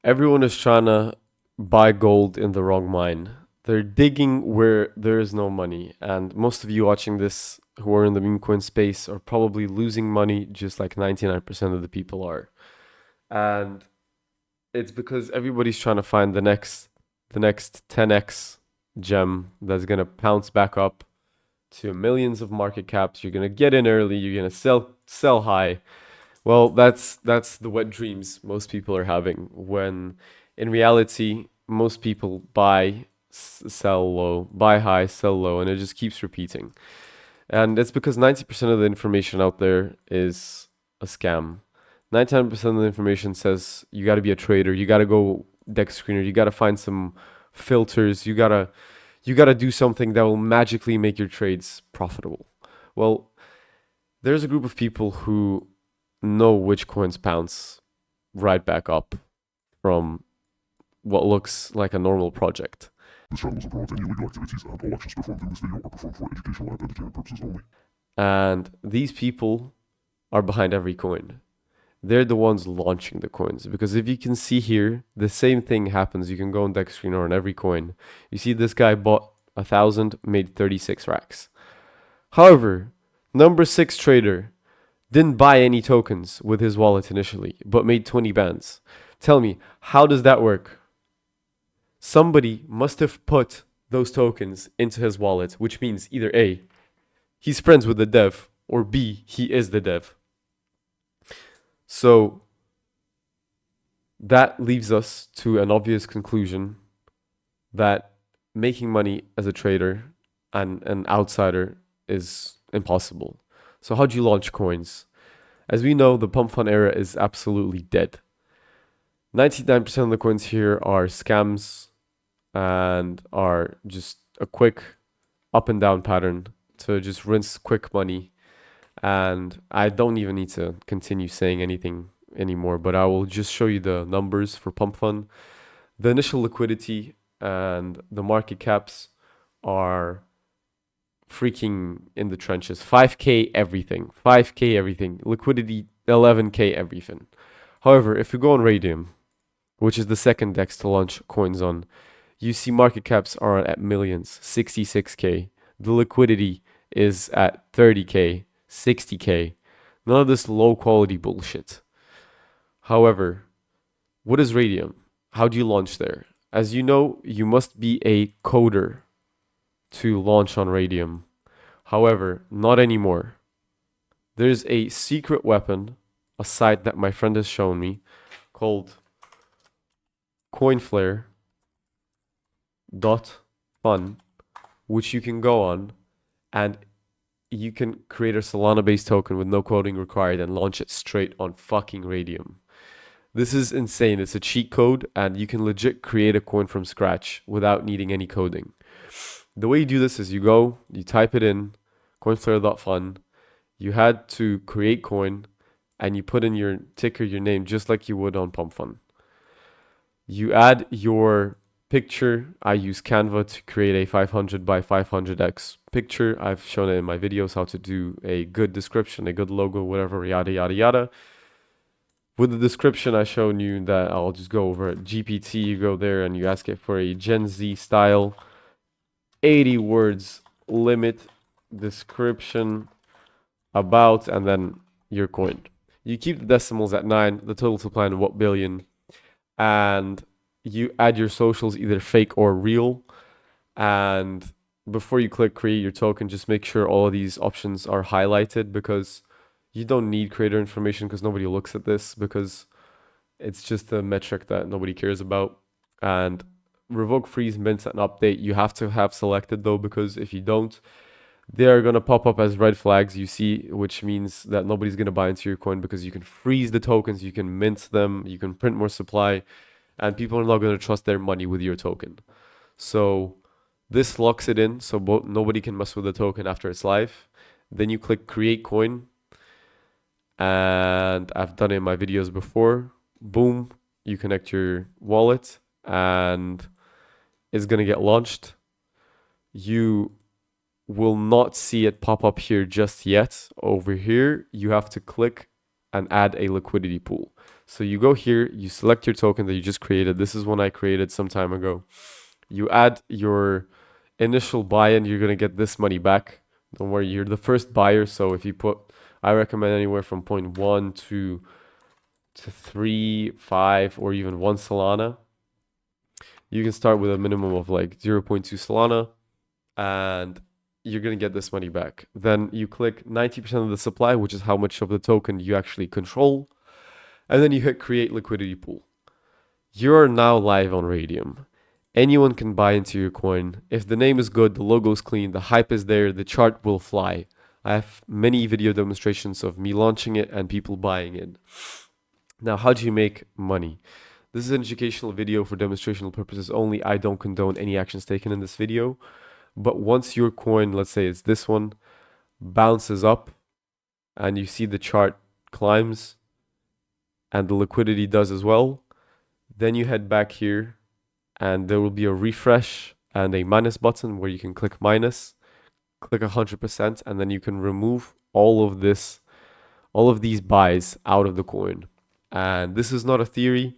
Everyone is trying to buy gold in the wrong mine. They're digging where there is no money. And most of you watching this who are in the meme coin space are probably losing money just like 99% of the people are. And it's because everybody's trying to find the next 10x gem that's gonna pounce back up to millions of market caps. You're gonna get in early, you're gonna sell high. Well, that's the wet dreams most people are having when in reality most people sell low, buy high, sell low, and it just keeps repeating. And it's because 90% of the information out there is a scam. 99% of the information says you got to be a trader, you got to go deck screener, you got to find some filters, you got to do something that will magically make your trades profitable. Well, there's a group of people who know which coins bounce right back up from what looks like a normal project. This channel doesn't promote any illegal activities, and all actions performed in this video are performed for educational and entertainment purposes only. And these people are behind every coin. They're the ones launching the coins. Because if you can see here, the same thing happens. You can go on deck screen or on every coin. You see this guy bought 1,000, made 36 racks. However, number 6 trader didn't buy any tokens with his wallet initially, but made 20 bands. Tell me, how does that work? Somebody must have put those tokens into his wallet, which means either A, he's friends with the dev, or B, he is the dev. So that leaves us to an obvious conclusion that making money as a trader and an outsider is impossible. So how do you launch coins? As we know, the Pump.Fun era is absolutely dead. 99% of the coins here are scams and are just a quick up and down pattern to just rinse quick money. And I don't even need to continue saying anything anymore, but I will just show you the numbers for Pump.Fun. The initial liquidity and the market caps are freaking in the trenches. 5k everything, 5k everything, liquidity 11k everything. However, if you go on Raydium, which is the second DEX to launch coins on, you see market caps are at millions, 66k. The liquidity is at 30k, 60k. None of this low quality bullshit. However, what is Raydium? How do you launch there? As you know, you must be a coder to launch on Raydium. However, not anymore. There's a secret weapon, a site that my friend has shown me called coinflare.fun, which you can go on and you can create a Solana-based token with no coding required and launch it straight on fucking Raydium. This is insane. It's a cheat code and you can legit create a coin from scratch without needing any coding. The way you do this is you type it in, coinflare.fun, you had to create coin, and you put in your ticker, your name, just like you would on Pump.Fun. You add your picture. I use Canva to create a 500 by 500x picture. I've shown it in my videos how to do a good description, a good logo, whatever, yada, yada, yada. With the description, I shown you that I'll just go over it. GPT, you go there and you ask it for a Gen Z style 80 words limit description about, and then your coin. You keep the decimals at 9, the total supply in 1 billion, and you add your socials, either fake or real. And before you click create your token, just make sure all of these options are highlighted, because you don't need creator information because nobody looks at this, because it's just a metric that nobody cares about. And revoke, freeze, mint, and update you have to have selected though, because if you don't, they are going to pop up as red flags, you see, which means that nobody's going to buy into your coin, because you can freeze the tokens, you can mint them, you can print more supply, and people are not going to trust their money with your token. So this locks it in, so nobody can mess with the token after it's live. Then you click create coin, and I've done it in my videos before. Boom, you connect your wallet and it's going to get launched. You will not see it pop up here just yet. Over here, you have to click and add a liquidity pool. So you go here, you select your token that you just created. This is one I created some time ago. You add your initial buy-in, you're gonna get this money back. Don't worry, you're the first buyer. So if you put, I recommend anywhere from 0.1 to 3, 5, or even 1 Solana. You can start with a minimum of like 0.2 Solana, and you're gonna get this money back. Then you click 90% of the supply, which is how much of the token you actually control, and then you hit create liquidity pool. You're now live on Raydium. Anyone can buy into your coin. If the name is good, the logo is clean, the hype is there, the chart will fly. I have many video demonstrations of me launching it and people buying it. Now, how do you make money? This is an educational video for demonstrational purposes only. I don't condone any actions taken in this video. But once your coin, let's say it's this one, bounces up and you see the chart climbs and the liquidity does as well, then you head back here and there will be a refresh and a minus button where you can click minus, click 100%, and then you can remove all of this, all of these buys out of the coin. And this is not a theory.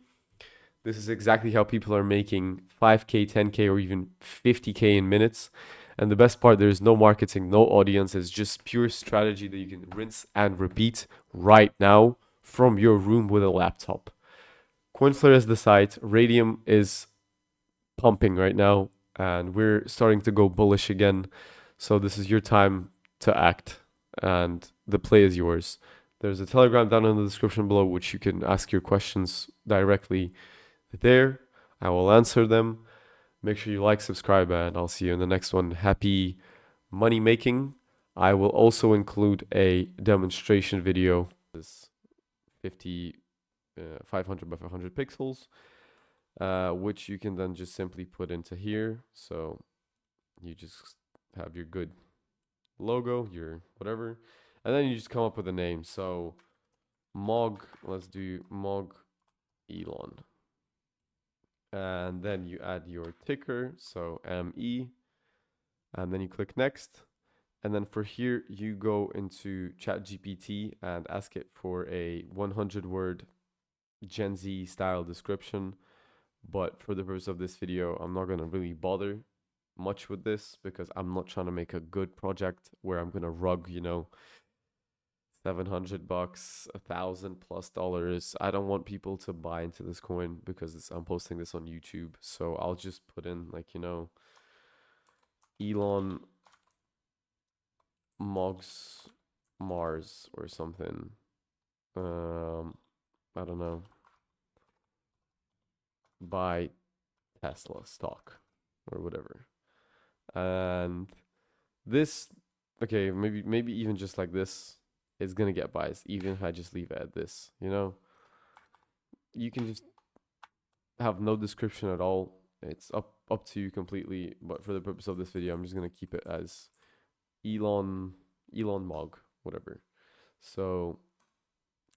This is exactly how people are making 5K, 10K, or even 50K in minutes. And the best part, there's no marketing, no audience. It's just pure strategy that you can rinse and repeat right now from your room with a laptop. Coinflare is the site. Raydium is pumping right now, and we're starting to go bullish again. So this is your time to act, and the play is yours. There's a Telegram down in the description below, which you can ask your questions directly there. I will answer them. Make sure you like, subscribe, and I'll see you in the next one. Happy money making. I will also include a demonstration video. This 500 by 500 pixels, which you can then just simply put into here. So you just have your good logo, your whatever, and then you just come up with a name. So Mog, let's do Mog Elon. And then you add your ticker, so ME, and then you click next. And then for here, you go into ChatGPT and ask it for a 100-word Gen Z style description. But for the purpose of this video, I'm not going to really bother much with this because I'm not trying to make a good project where I'm going to rug, you know, $700, $1,000+ I don't want people to buy into this coin because I'm posting this on YouTube. So I'll just put in like, you know, Elon Mogs Mars or something. I don't know. Buy Tesla stock or whatever. And this, okay, maybe even just like this, it's gonna get biased, even if I just leave it at this, you know? You can just have no description at all. It's up to you completely, but for the purpose of this video, I'm just gonna keep it as Elon Mog, whatever. So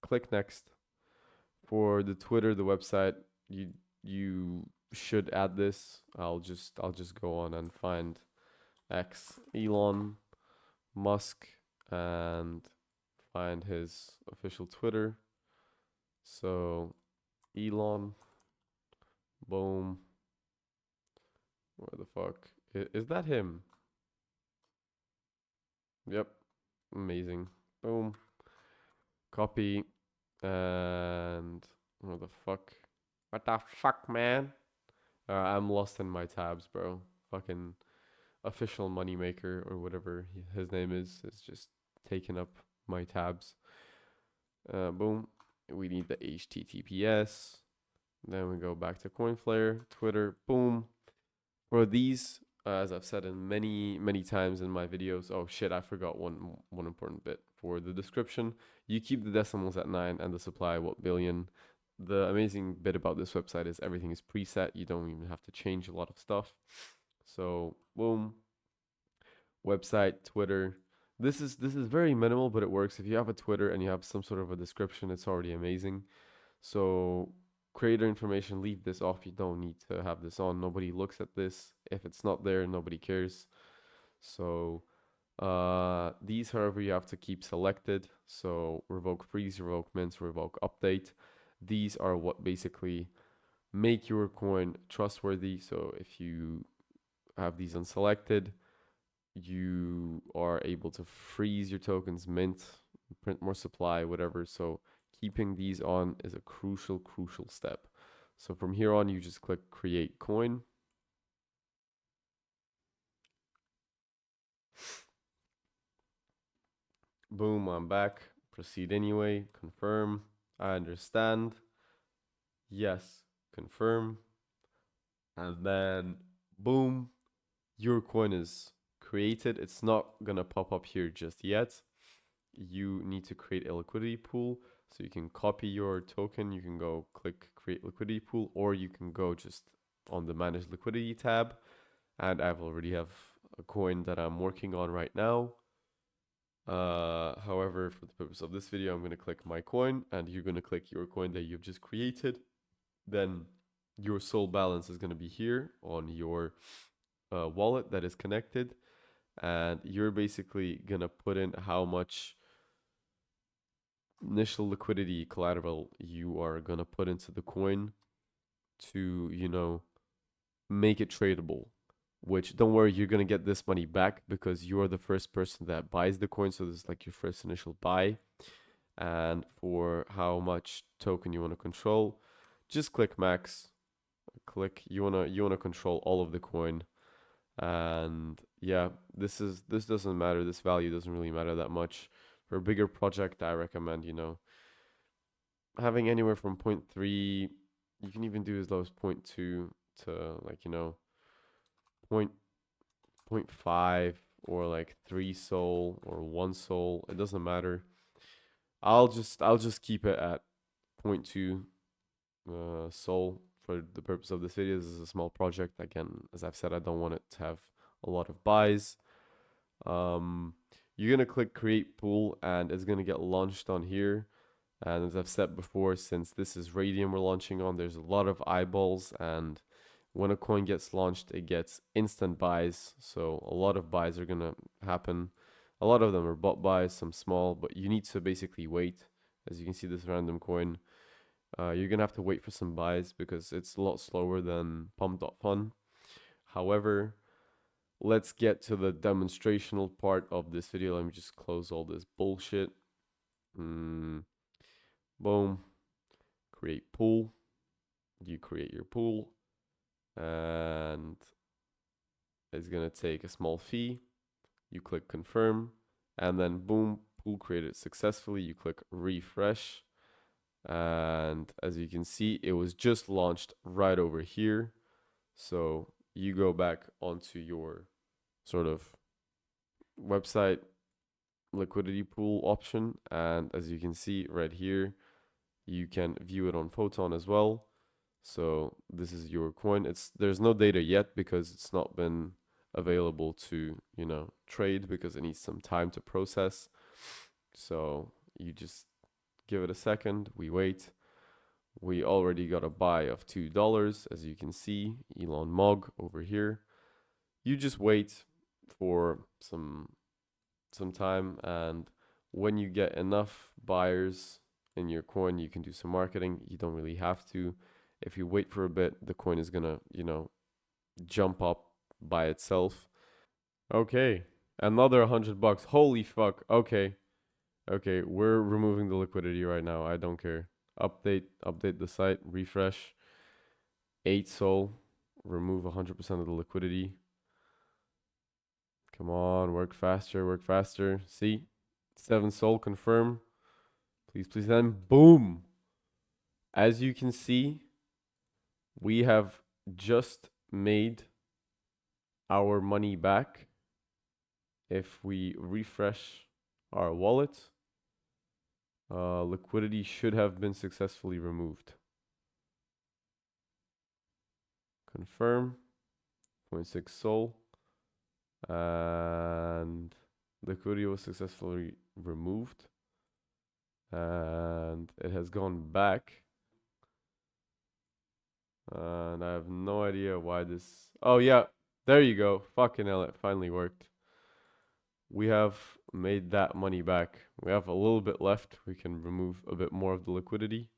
click next. For the Twitter, the website, you should add this. I'll just go on and find X Elon Musk and find his official Twitter. So Elon, boom. Where the fuck is that him? Yep, amazing. Boom, copy, and where the fuck? What the fuck, man? I'm lost in my tabs, bro. Fucking official moneymaker or whatever his name is just taking up my tabs. Boom. We need the HTTPS. Then we go back to Coinflare, Twitter, boom. For these, as I've said in many times in my videos, oh shit, I forgot one important bit. For the description, you keep the decimals at 9 and the supply what billion. The amazing bit about this website is everything is preset. You don't even have to change a lot of stuff. So boom, website, Twitter. This is very minimal, but it works. If you have a Twitter and you have some sort of a description, it's already amazing. So creator information, leave this off. You don't need to have this on. Nobody looks at this. If it's not there, nobody cares. So these, however, you have to keep selected. So revoke freeze, revoke mints, revoke update. these are what basically make your coin trustworthy. So if you have these unselected, you are able to freeze your tokens, mint, print more supply, whatever. So keeping these on is a crucial step. So from here on, you just click create coin. Boom, I'm back. Proceed anyway. Confirm. I understand. Yes, confirm. And then boom, your coin is created. It's not gonna pop up here just yet. You need to create a liquidity pool. So you can copy your token. You can go click create liquidity pool, or you can go just on the manage liquidity tab. And I've already have a coin that I'm working on right now. However, for the purpose of this video, I'm going to click my coin, and you're going to click your coin that you've just created. Then your SOL balance is going to be here on your wallet that is connected, and you're basically going to put in how much initial liquidity collateral you are going to put into the coin to, you know, make it tradable. Which, don't worry, you're going to get this money back because you're the first person that buys the coin. So this is like your first initial buy. And for how much token you want to control, just click max. Click you wanna control all of the coin. And yeah, this doesn't matter. This value doesn't really matter that much. For a bigger project, I recommend, you know, having anywhere from 0.3, you can even do as low as 0.2 to, like, you know, point 0.5 or like 3 SOL or 1 SOL. It doesn't matter. I'll just keep it at 0.2 SOL for the purpose of this video. This is a small project. Again, as I've said, I don't want it to have a lot of buys. You're gonna click create pool, and it's gonna get launched on here. And as I've said before, since this is Raydium we're launching on, there's a lot of eyeballs, and when a coin gets launched, it gets instant buys. So a lot of buys are gonna happen. A lot of them are bot buys, some small, but you need to basically wait. As you can see, this random coin, you're gonna have to wait for some buys because it's a lot slower than Pump.Fun. However, let's get to the demonstrational part of this video. Let me just close all this bullshit. Boom. Create pool. You create your pool, and it's gonna take a small fee. You click confirm, and then boom, pool created successfully. You click refresh, and as you can see, it was just launched right over here. So you go back onto your sort of website liquidity pool option, and as you can see right here, you can view it on Photon as well. So this is your coin. There's no data yet because it's not been available to, you know, trade because it needs some time to process. So you just give it a second. We wait. We already got a buy of $2, as you can see, Elon Mog over here. You just wait for some time, and when you get enough buyers in your coin, you can do some marketing. You don't really have to. If you wait for a bit, the coin is gonna, you know, jump up by itself. Okay, another $100. Holy fuck. Okay, we're removing the liquidity right now. I don't care. Update the site, refresh. 8 SOL, remove 100% of the liquidity. Come on, work faster, work faster. See, 7 SOL, confirm. Please, then boom. As you can see, we have just made our money back. If we refresh our wallet, liquidity should have been successfully removed. Confirm, 0.6 SOL, and liquidity was successfully removed, and it has gone back. And I have no idea why this. Oh yeah, there you go. Fucking hell, it finally worked. We have made that money back. We have a little bit left. We can remove a bit more of the liquidity.